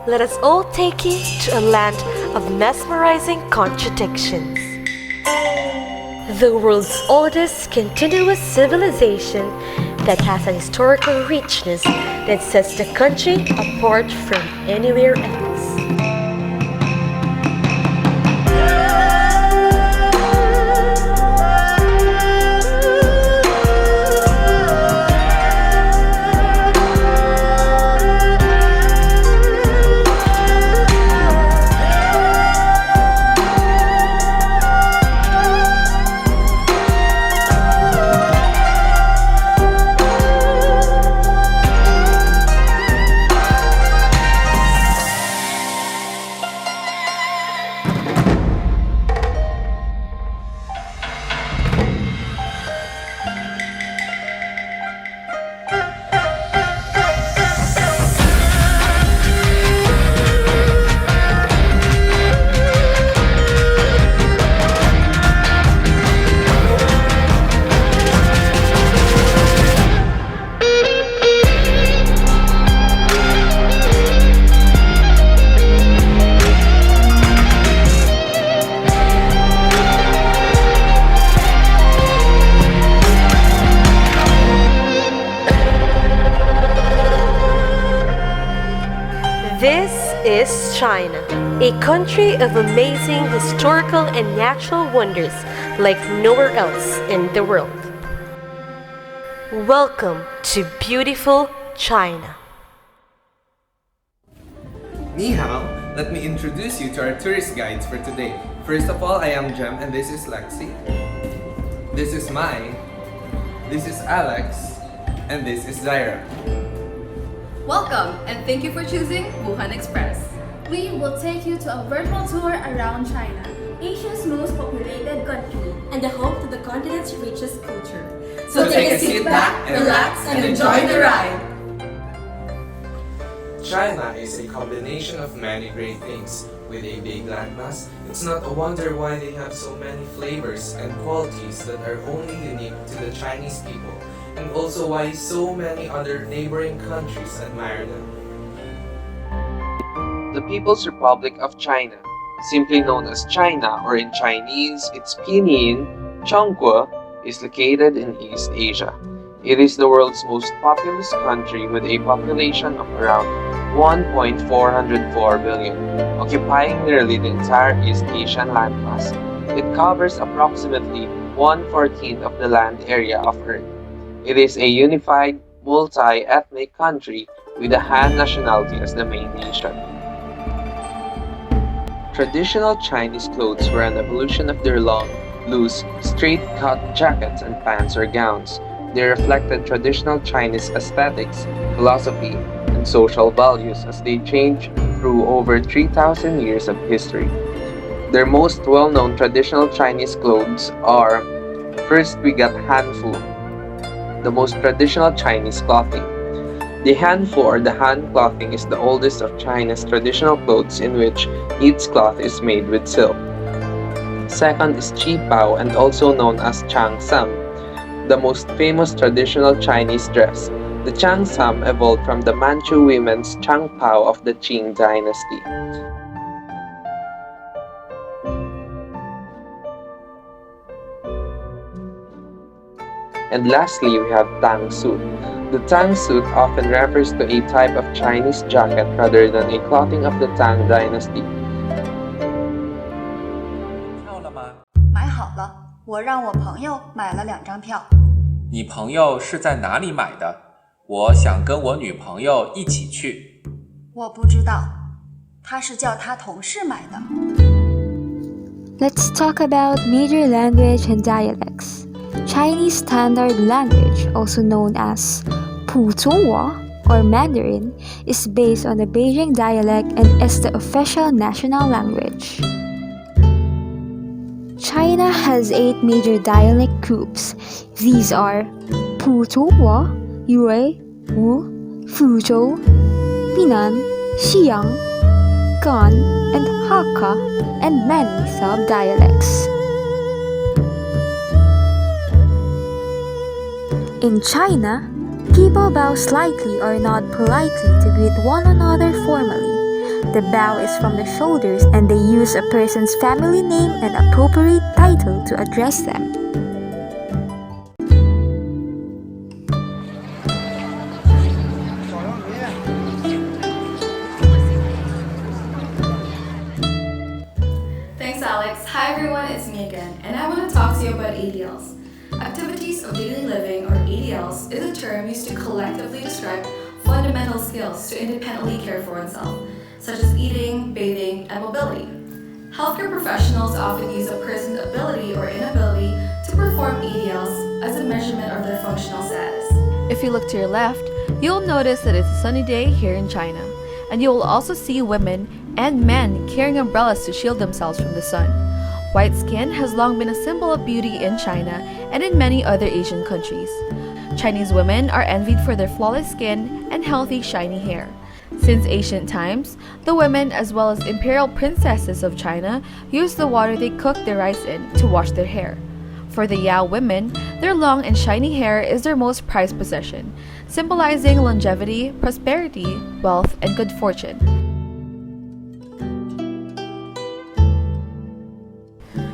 let us all take you to a land of mesmerizing contradictions. The world's oldest continuous civilization that has a historical richness that sets the country apart from anywhere else. This is China, a country of amazing historical and natural wonders like nowhere else in the world. Welcome to beautiful China. Ni hao, let me introduce you to our tourist guides for today. First of all, I am Jem and this is Lexi. This is Mai. This is Alex. And this is Zaira. Welcome and thank you for choosing Wuhan Express. We will take you to a virtual tour around China, Asia's most populated country, and the home to the continent's richest culture. So take a seat back, relax, and enjoy the ride. China is a combination of many great things. With a big landmass, it's not a wonder why they have so many flavors and qualities that are only unique to the Chinese people, and also why so many other neighboring countries admire them. The People's Republic of China, simply known as China or in Chinese its pinyin, Chongguo, is located in East Asia. It is the world's most populous country with a population of around 1.404 billion, occupying nearly the entire East Asian landmass. It covers approximately 1/14 of the land area of Earth. It is a unified, multi-ethnic country with the Han nationality as the main nation. Traditional Chinese clothes were an evolution of their long, loose, straight-cut jackets and pants or gowns. They reflected traditional Chinese aesthetics, philosophy, and social values as they changed through over 3,000 years of history. Their most well-known traditional Chinese clothes are: first, we got Hanfu, the most traditional Chinese clothing. The Hanfu or the Han clothing is the oldest of China's traditional clothes in which each cloth is made with silk. Second is Qipao, and also known as Changsam, the most famous traditional Chinese dress. The Changsam evolved from the Manchu women's Changpao of the Qing dynasty. And lastly, we have Tang suit. The Tang suit often refers to a type of Chinese jacket rather than a clothing of the Tang dynasty. 票了吗？买好了，我让我朋友买了2张票。你朋友是在哪里买的？我想跟我女朋友一起去。我不知道，他是叫他同事买的。 Let's talk about major language and dialects. Chinese Standard Language, also known as 普通话 or Mandarin, is based on the Beijing dialect and is the official national language. China has 8 major dialect groups. These are 普通话, Yue, Wu, Fuzhou, Binan, Xiang, Gan, and Hakka, and many sub-dialects. In China, people bow slightly or nod politely to greet one another formally. The bow is from the shoulders and they use a person's family name and appropriate title to address them. Thanks, Alex. Hi, everyone. It's me again, and I want to talk to you about ADLs. Activities of daily living, or ADLs, is a term used to collectively describe fundamental skills to independently care for oneself, such as eating, bathing, and mobility. Healthcare professionals often use a person's ability or inability to perform ADLs as a measurement of their functional status. If you look to your left, you'll notice that it's a sunny day here in China, and you will also see women and men carrying umbrellas to shield themselves from the sun. White skin has long been a symbol of beauty in China and in many other Asian countries. Chinese women are envied for their flawless skin and healthy, shiny hair. Since ancient times, the women, as well as imperial princesses of China, used the water they cooked their rice in to wash their hair. For the Yao women, their long and shiny hair is their most prized possession, symbolizing longevity, prosperity, wealth, and good fortune.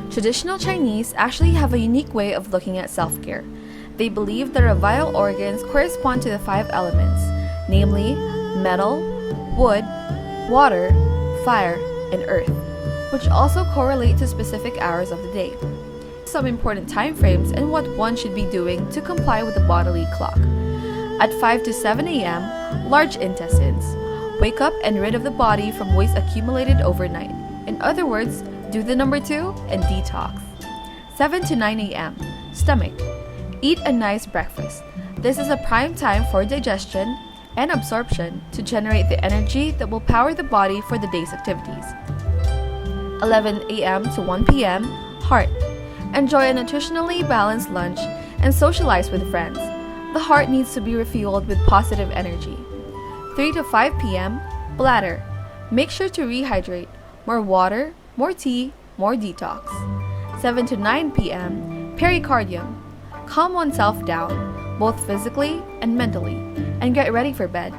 Traditional Chinese actually have a unique way of looking at self-care. They believe that our vital organs correspond to the 5 elements, namely metal, wood, water, fire, and earth, which also correlate to specific hours of the day. Some important time frames and what one should be doing to comply with the bodily clock. At 5 to 7 a.m., large intestines. Wake up and rid of the body from waste accumulated overnight. In other words, do the number 2 and detox. 7 to 9 a.m. Stomach. Eat a nice breakfast. This is a prime time for digestion and absorption to generate the energy that will power the body for the day's activities. 11 a.m. to 1 p.m. Heart. Enjoy a nutritionally balanced lunch and socialize with friends. The heart needs to be refueled with positive energy. 3 to 5 p.m. Bladder. Make sure to rehydrate. More water, more tea, more detox. 7 to 9 p.m. Pericardium. Calm oneself down, both physically and mentally, and get ready for bed.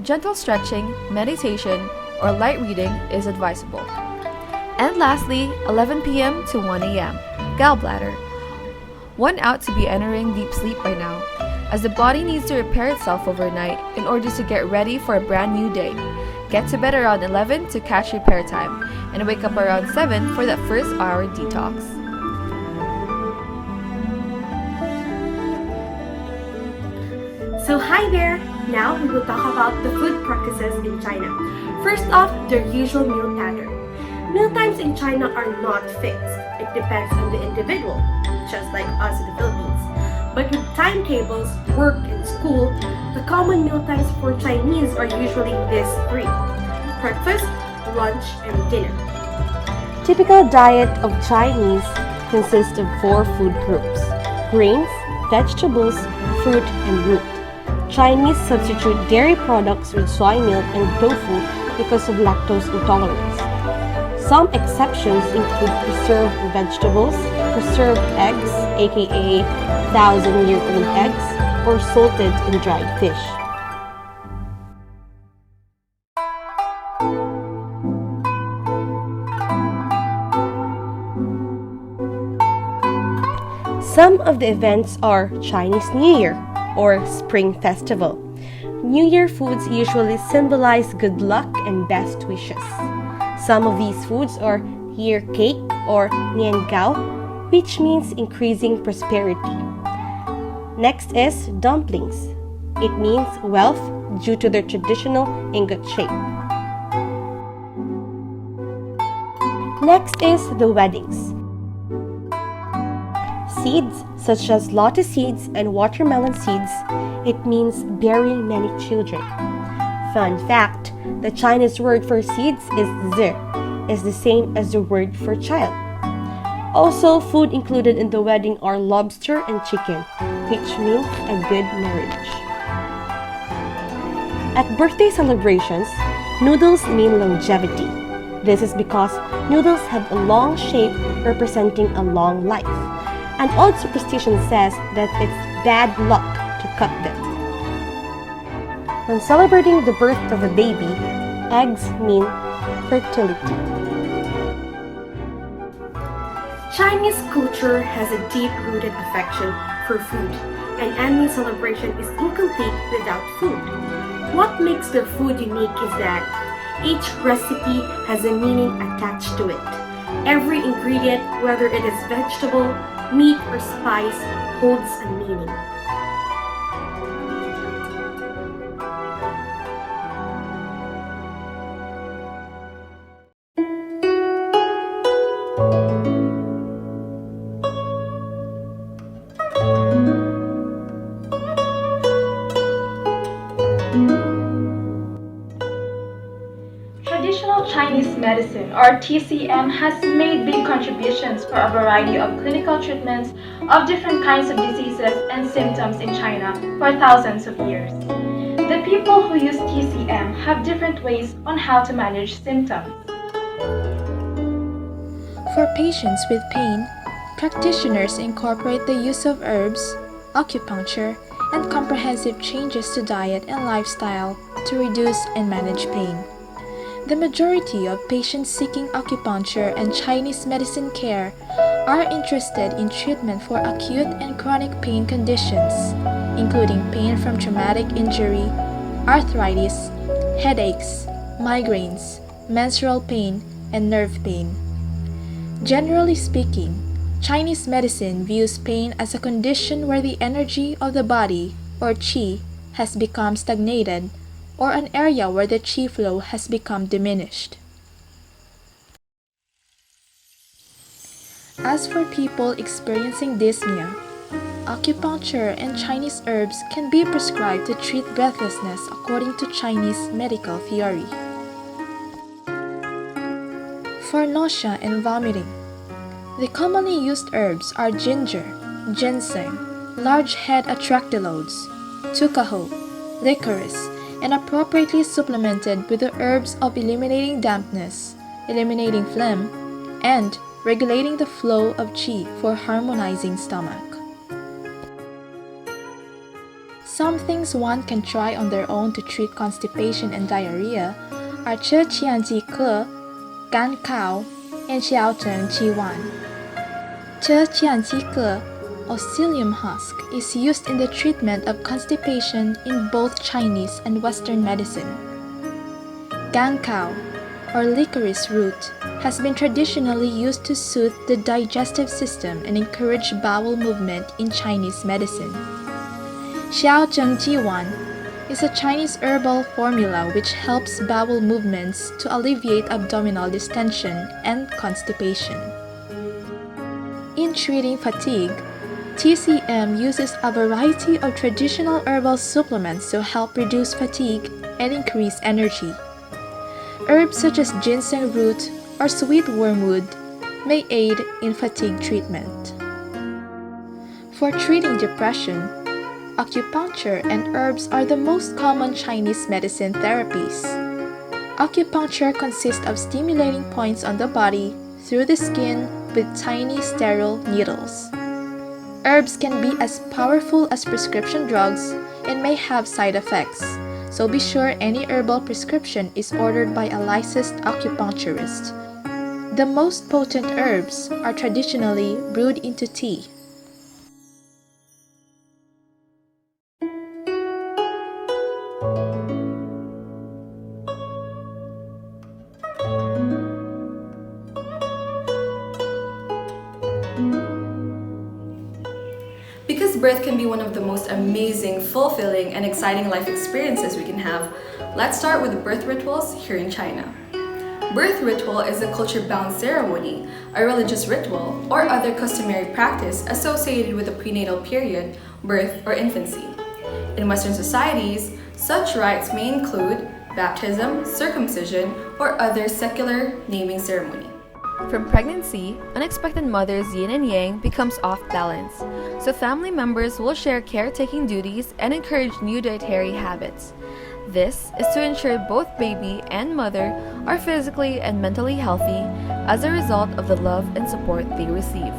Gentle stretching, meditation, or light reading is advisable. And lastly, 11 p.m. to 1 a.m. Gallbladder. One ought to be entering deep sleep by now, as the body needs to repair itself overnight in order to get ready for a brand new day. Get to bed around 11 to catch repair time, and wake up around 7 for that first hour detox. So hi there! Now we will talk about the food practices in China. First off, their usual meal pattern. Meal times in China are not fixed. It depends on the individual, just like us in the Philippines. But with timetables, work, and school, the common meal times for Chinese are usually these 3: breakfast, lunch, and dinner. Typical diet of Chinese consists of 4 food groups: grains, vegetables, fruit, and meat. Chinese substitute dairy products with soy milk and tofu because of lactose intolerance. Some exceptions include preserved vegetables, preserved eggs, aka 1,000-year-old eggs, or salted and dried fish. Some of the events are Chinese New Year or Spring Festival. New Year foods usually symbolize good luck and best wishes. Some of these foods are year cake or niangao, which means increasing prosperity. Next is dumplings. It means wealth due to their traditional ingot shape. Next is the weddings. Seeds such as lotus seeds and watermelon seeds, it means bearing many children. Fun fact, the Chinese word for seeds is the same as the word for child. Also, food included in the wedding are lobster and chicken, which means a good marriage. At birthday celebrations, noodles mean longevity. This is because noodles have a long shape representing a long life. An old superstition says that it's bad luck to cut them. When celebrating the birth of a baby, eggs mean fertility. Chinese culture has a deep-rooted affection for food, and any celebration is incomplete without food. What makes their food unique is that each recipe has a meaning attached to it. Every ingredient, whether it is vegetable, meat, or spice, holds a meaning. Traditional Chinese medicine, or TCM, has made big contributions for a variety of clinical treatments of different kinds of diseases and symptoms in China for thousands of years. The people who use TCM have different ways on how to manage symptoms. For patients with pain, practitioners incorporate the use of herbs, acupuncture, and comprehensive changes to diet and lifestyle to reduce and manage pain. The majority of patients seeking acupuncture and Chinese medicine care are interested in treatment for acute and chronic pain conditions, including pain from traumatic injury, arthritis, headaches, migraines, menstrual pain, and nerve pain. Generally speaking, Chinese medicine views pain as a condition where the energy of the body, or qi, has become stagnated, or an area where the qi flow has become diminished. As for people experiencing dyspnea, acupuncture and Chinese herbs can be prescribed to treat breathlessness according to Chinese medical theory. For nausea and vomiting, the commonly used herbs are ginger, ginseng, large head atractylodes, tucaho, licorice, and appropriately supplemented with the herbs of eliminating dampness, eliminating phlegm, and regulating the flow of qi for harmonizing stomach. Some things one can try on their own to treat constipation and diarrhea are Che Qian Ji Ke, Gan Kao, and Xiao Zheng Qi Wan. Che Qian Ji Ke, or psyllium husk, is used in the treatment of constipation in both Chinese and Western medicine. Gan Kao, or licorice root, has been traditionally used to soothe the digestive system and encourage bowel movement in Chinese medicine. Xiao Zheng Ji Wan is a Chinese herbal formula which helps bowel movements to alleviate abdominal distension and constipation. In treating fatigue, TCM uses a variety of traditional herbal supplements to help reduce fatigue and increase energy. Herbs such as ginseng root or sweet wormwood may aid in fatigue treatment. For treating depression, acupuncture and herbs are the most common Chinese medicine therapies. Acupuncture consists of stimulating points on the body through the skin with tiny sterile needles. Herbs can be as powerful as prescription drugs and may have side effects, so be sure any herbal prescription is ordered by a licensed acupuncturist. The most potent herbs are traditionally brewed into tea. Because birth can be one of the most amazing, fulfilling, and exciting life experiences we can have, let's start with birth rituals here in China. Birth ritual is a culture-bound ceremony, a religious ritual, or other customary practice associated with the prenatal period, birth, or infancy. In Western societies, such rites may include baptism, circumcision, or other secular naming ceremony. From pregnancy, unexpected mother's yin and yang becomes off balance, so family members will share caretaking duties and encourage new dietary habits. This is to ensure both baby and mother are physically and mentally healthy as a result of the love and support they receive.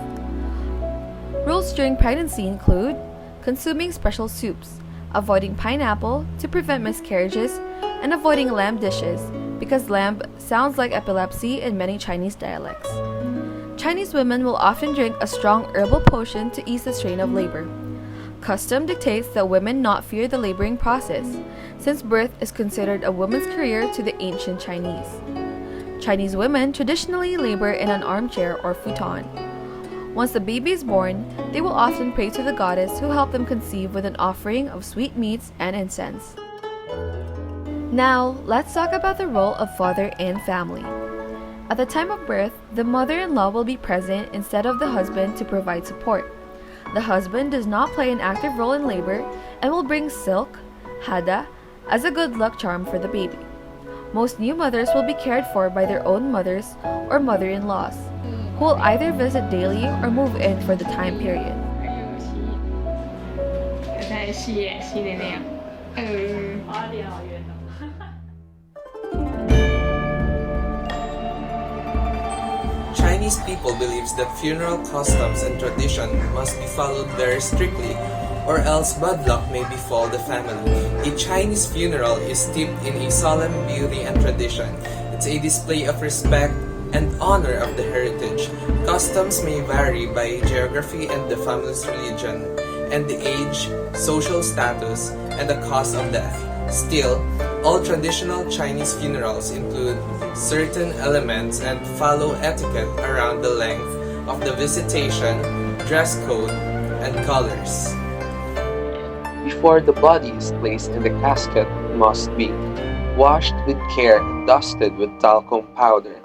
Rules during pregnancy include consuming special soups, avoiding pineapple to prevent miscarriages, and avoiding lamb dishes because lamb sounds like epilepsy in many Chinese dialects. Chinese women will often drink a strong herbal potion to ease the strain of labor. Custom dictates that women not fear the laboring process, since birth is considered a woman's career to the ancient Chinese. Chinese women traditionally labor in an armchair or futon. Once the baby is born, they will often pray to the goddess who helped them conceive with an offering of sweet meats and incense. Now, let's talk about the role of father in family. At the time of birth, the mother-in-law will be present instead of the husband to provide support. The husband does not play an active role in labor and will bring silk, hada, as a good luck charm for the baby. Most new mothers will be cared for by their own mothers or mother-in-laws, who will either visit daily or move in for the time period. Chinese people believes that funeral customs and tradition must be followed very strictly, or else bad luck may befall the family. A Chinese funeral is steeped in a solemn beauty and tradition. It's a display of respect and honor of the heritage. Customs may vary by geography and the family's religion, and the age, social status, and the cause of death. Still, all traditional Chinese funerals include certain elements and follow etiquette around the length of the visitation, dress code, and colors. Before the body is placed in the casket, it must be washed with care and dusted with talcum powder.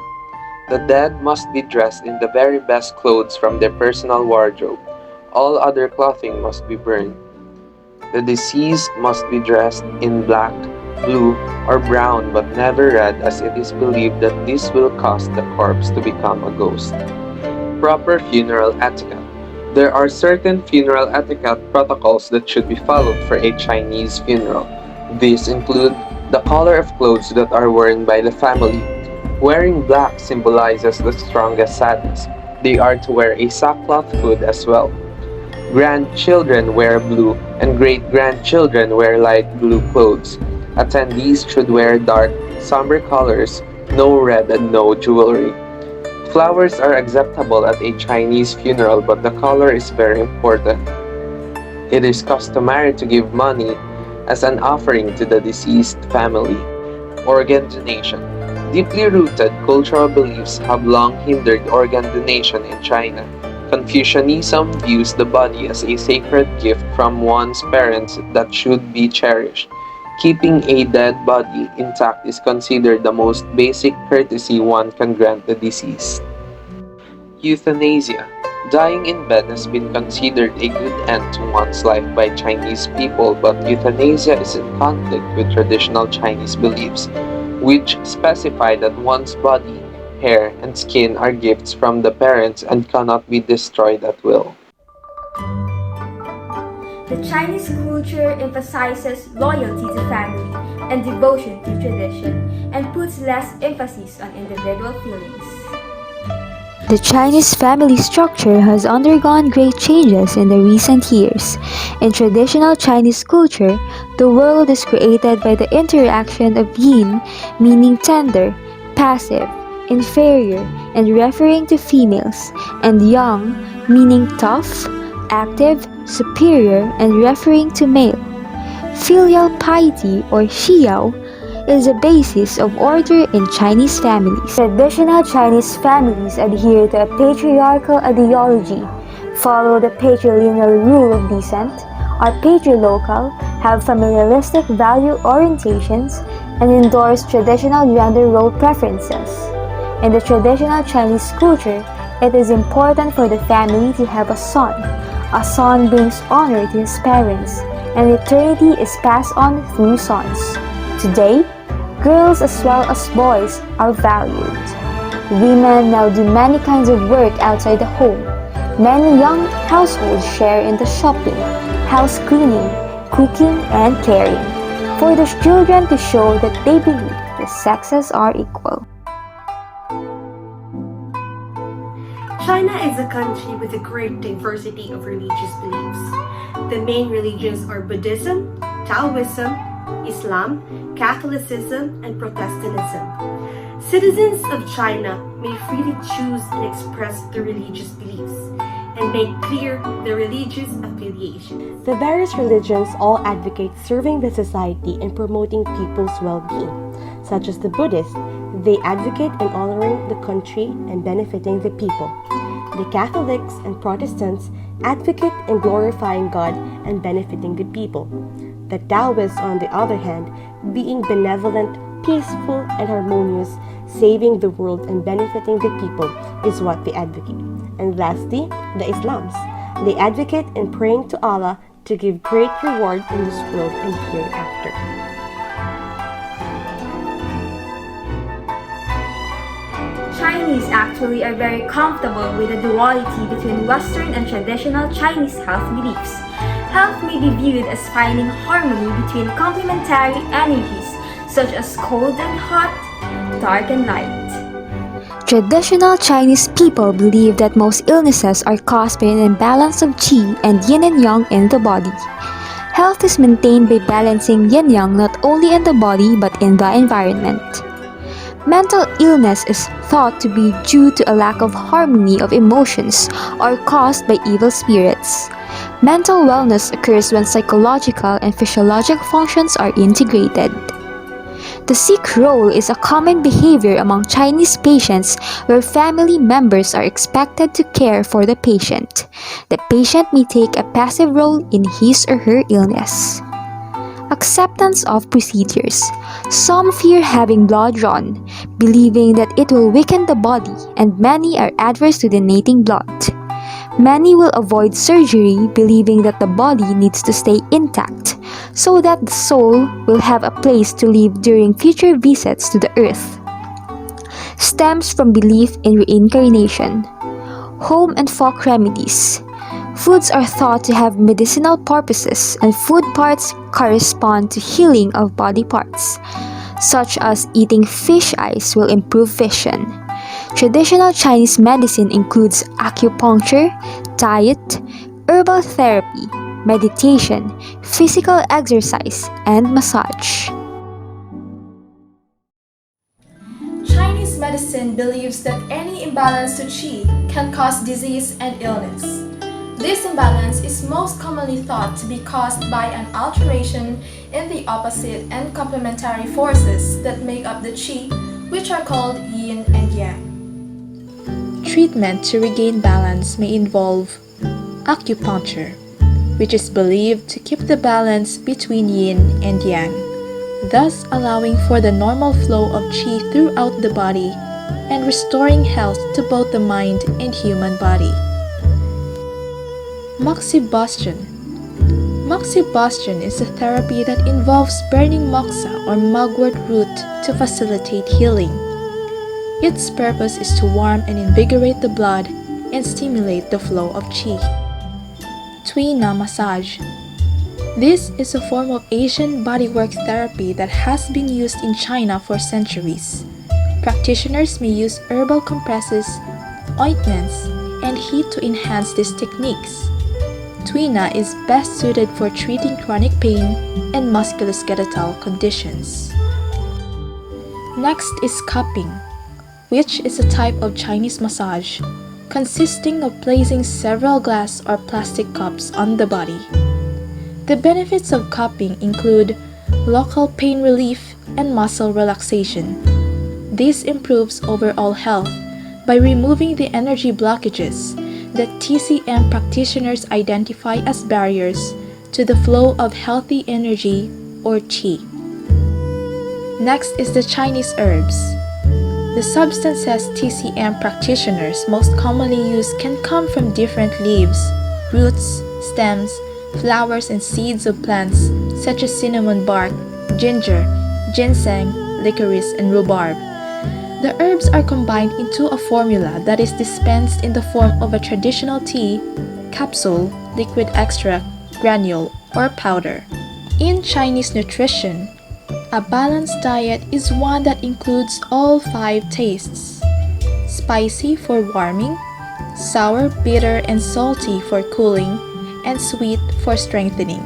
The dead must be dressed in the very best clothes from their personal wardrobe. All other clothing must be burned. The deceased must be dressed in black, blue, or brown but never red, as it is believed that this will cause the corpse to become a ghost. Proper funeral etiquette. There are certain funeral etiquette protocols that should be followed for a Chinese funeral. These include the color of clothes that are worn by the family. Wearing black symbolizes the strongest sadness. They are to wear a sackcloth hood as well. Grandchildren wear blue, and great-grandchildren wear light blue clothes. Attendees should wear dark, somber colors, no red and no jewelry. Flowers are acceptable at a Chinese funeral, but the color is very important. It is customary to give money as an offering to the deceased family. Organ donation. Deeply rooted cultural beliefs have long hindered organ donation in China. Confucianism views the body as a sacred gift from one's parents that should be cherished. Keeping a dead body intact is considered the most basic courtesy one can grant the deceased. Euthanasia. Dying in bed has been considered a good end to one's life by Chinese people, but euthanasia is in conflict with traditional Chinese beliefs, which specify that one's body, hair, and skin are gifts from the parents and cannot be destroyed at will. The Chinese culture emphasizes loyalty to family and devotion to tradition and puts less emphasis on individual feelings. The Chinese family structure has undergone great changes in the recent years. In traditional Chinese culture, the world is created by the interaction of yin, meaning tender, passive, inferior, and referring to females, and yang, meaning tough, active, superior, and referring to male. Filial piety, or xiao, is a basis of order in Chinese families. Traditional Chinese families adhere to a patriarchal ideology, follow the patrilineal rule of descent, are patrilocal, have familialistic value orientations, and endorse traditional gender role preferences. In the traditional Chinese culture, it is important for the family to have a son. A son brings honor to his parents, and eternity is passed on through sons. Today, girls as well as boys are valued. Women now do many kinds of work outside the home. Many young households share in the shopping, house cleaning, cooking, and caring, for the children to show that they believe the sexes are equal. China is a country with a great diversity of religious beliefs. The main religions are Buddhism, Taoism, Islam, Catholicism, and Protestantism. Citizens of China may freely choose and express their religious beliefs and make clear their religious affiliation. The various religions all advocate serving the society and promoting people's well-being, such as the Buddhists. They advocate in honoring the country and benefiting the people. The Catholics and Protestants advocate in glorifying God and benefiting the people. The Taoists, on the other hand, being benevolent, peaceful, and harmonious, saving the world and benefiting the people is what they advocate. And lastly, the Islams. They advocate in praying to Allah to give great reward in this world and hereafter. Chinese actually are very comfortable with the duality between Western and traditional Chinese health beliefs. Health may be viewed as finding harmony between complementary energies such as cold and hot, dark and light. Traditional Chinese people believe that most illnesses are caused by an imbalance of qi and yin and yang in the body. Health is maintained by balancing yin-yang not only in the body but in the environment. Mental illness is thought to be due to a lack of harmony of emotions or caused by evil spirits. Mental wellness occurs when psychological and physiological functions are integrated. The sick role is a common behavior among Chinese patients where family members are expected to care for the patient. The patient may take a passive role in his or her illness. Acceptance of procedures. Some fear having blood drawn, believing that it will weaken the body, and many are adverse to donating blood. Many will avoid surgery, believing that the body needs to stay intact, so that the soul will have a place to live during future visits to the earth. Stems from belief in reincarnation. Home and folk remedies. Foods are thought to have medicinal purposes, and food parts correspond to healing of body parts, such as eating fish eyes will improve vision. Traditional Chinese medicine includes acupuncture, diet, herbal therapy, meditation, physical exercise, and massage. Chinese medicine believes that any imbalance to qi can cause disease and illness. This imbalance is most commonly thought to be caused by an alteration in the opposite and complementary forces that make up the qi, which are called yin and yang. Treatment to regain balance may involve acupuncture, which is believed to keep the balance between yin and yang, thus allowing for the normal flow of qi throughout the body and restoring health to both the mind and human body. Moxibustion. Moxibustion is a therapy that involves burning moxa or mugwort root to facilitate healing. Its purpose is to warm and invigorate the blood and stimulate the flow of qi. Tuina massage. This is a form of Asian bodywork therapy that has been used in China for centuries. Practitioners may use herbal compresses, ointments, and heat to enhance these techniques. Tuina is best suited for treating chronic pain and musculoskeletal conditions. Next is cupping, which is a type of Chinese massage consisting of placing several glass or plastic cups on the body. The benefits of cupping include local pain relief and muscle relaxation. This improves overall health by removing the energy blockages that TCM practitioners identify as barriers to the flow of healthy energy or qi. Next is the Chinese herbs. The substances TCM practitioners most commonly use can come from different leaves, roots, stems, flowers, and seeds of plants such as cinnamon bark, ginger, ginseng, licorice, and rhubarb. The herbs are combined into a formula that is dispensed in the form of a traditional tea, capsule, liquid extract, granule, or powder. In Chinese nutrition, a balanced diet is one that includes all 5 tastes: spicy for warming, sour, bitter, and salty for cooling, and sweet for strengthening.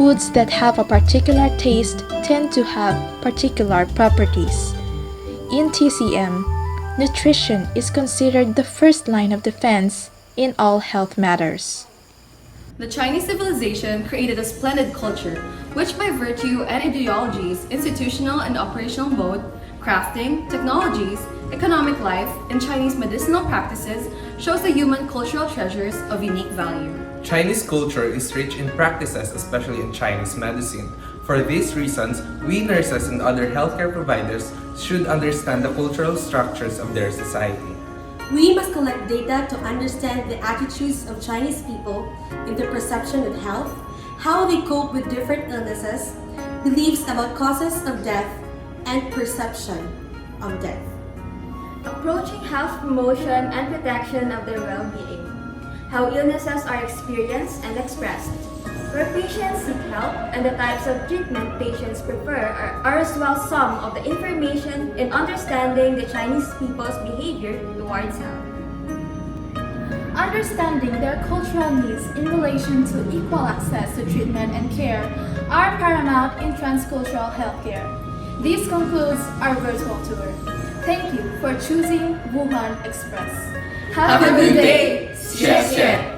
foods that have a particular taste tend to have particular properties. In TCM, nutrition is considered the first line of defense in all health matters. The Chinese civilization created a splendid culture, which by virtue and ideologies, institutional and operational mode, crafting, technologies, economic life, and Chinese medicinal practices shows the human cultural treasures of unique value. Chinese culture is rich in practices, especially in Chinese medicine. For these reasons, we nurses and other healthcare providers should understand the cultural structures of their society. We must collect data to understand the attitudes of Chinese people in their perception of health, how they cope with different illnesses, beliefs about causes of death, and perception of death. Approaching health promotion and protection of their well-being, how illnesses are experienced and expressed, where patients seek help, and the types of treatment patients prefer are as well some of the information in understanding the Chinese people's behavior towards health. Understanding their cultural needs in relation to equal access to treatment and care are paramount in transcultural healthcare. This concludes our virtual tour. Thank you for choosing Wuhan Express. Have a good day! 谢谢!